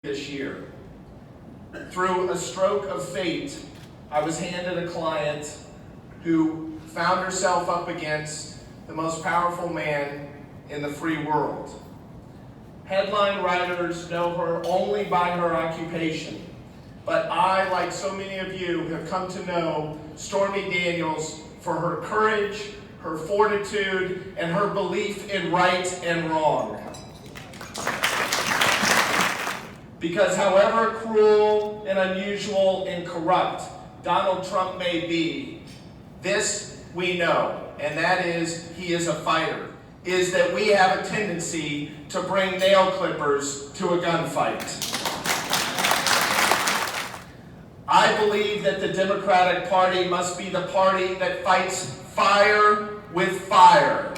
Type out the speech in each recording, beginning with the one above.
this year. Through a stroke of fate, I was handed a client who found herself up against the most powerful man in the free world. Headline writers know her only by her occupation, but I, like so many of you, have come to know Stormy Daniels for her courage, her fortitude, and her belief in right and wrong. Because however cruel and unusual and corrupt Donald Trump may be, this we know, and that is he is a fighter, is that we have a tendency to bring nail clippers to a gunfight. I believe that the Democratic Party must be the party that fights fire with fire.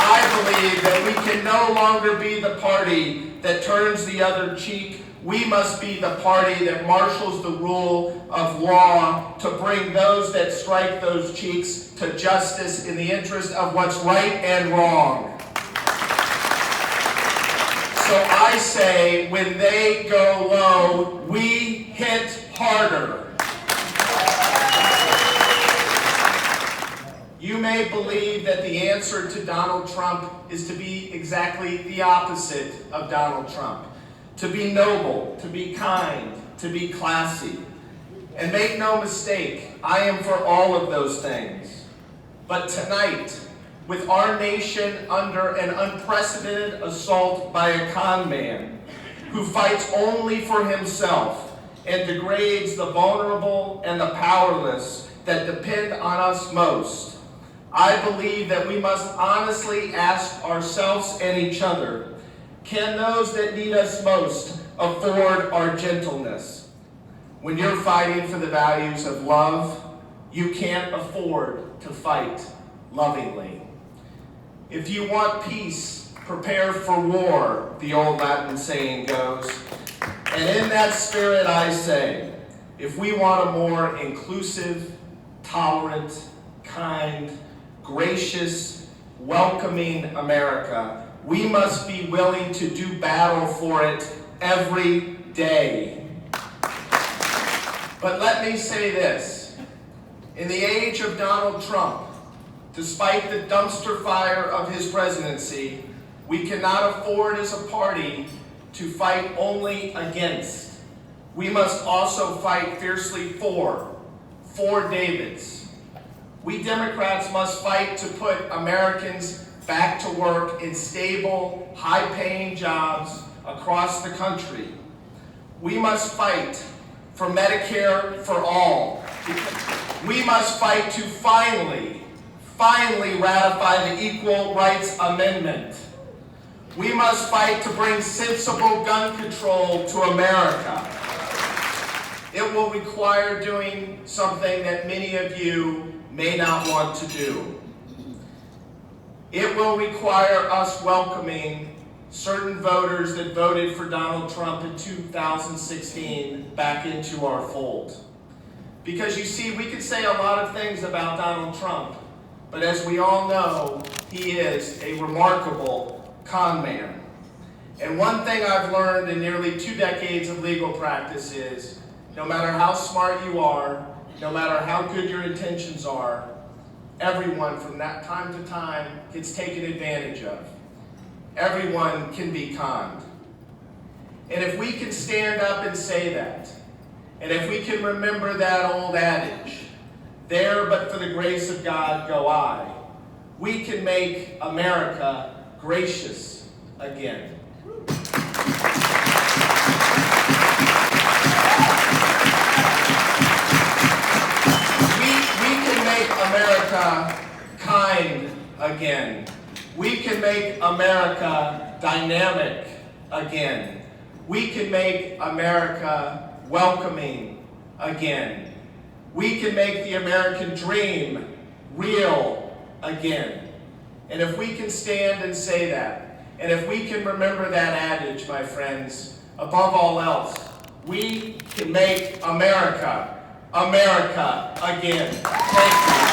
I believe that we can no longer be the party that turns the other cheek. We must be the party that marshals the rule of law to bring those that strike those cheeks to justice in the interest of what's right and wrong. So I say, when they go low, we hit harder. You may believe that the answer to Donald Trump is to be exactly the opposite of Donald Trump. To be noble, to be kind, to be classy. And make no mistake, I am for all of those things. But tonight, with our nation under an unprecedented assault by a con man who fights only for himself and degrades the vulnerable and the powerless that depend on us most, I believe that we must honestly ask ourselves and each other, can those that need us most afford our gentleness? When you're fighting for the values of love, you can't afford to fight lovingly. If you want peace, prepare for war, the old Latin saying goes. And in that spirit I say, if we want a more inclusive, tolerant, kind, gracious, welcoming America, we must be willing to do battle for it every day. But let me say this, in the age of Donald Trump, despite the dumpster fire of his presidency, we cannot afford as a party to fight only against. We must also fight fiercely for Davids. We Democrats must fight to put Americans back to work in stable, high-paying jobs across the country. We must fight for Medicare for all. We must fight to finally ratify the Equal Rights Amendment. We must fight to bring sensible gun control to America. It will require doing something that many of you may not want to do. It will require us welcoming certain voters that voted for Donald Trump in 2016 back into our fold. Because you see, we could say a lot of things about Donald Trump, but as we all know, he is a remarkable con man. And one thing I've learned in nearly 2 decades of legal practice is, no matter how smart you are, no matter how good your intentions are, everyone from that time to time gets taken advantage of. Everyone can be conned. And if we can stand up and say that, and if we can remember that old adage, there but for the grace of God go I, we can make America gracious again. America kind again. We can make America dynamic again. We can make America welcoming again. We can make the American dream real again. And if we can stand and say that, and if we can remember that adage, my friends, above all else, we can make America again. Thank you.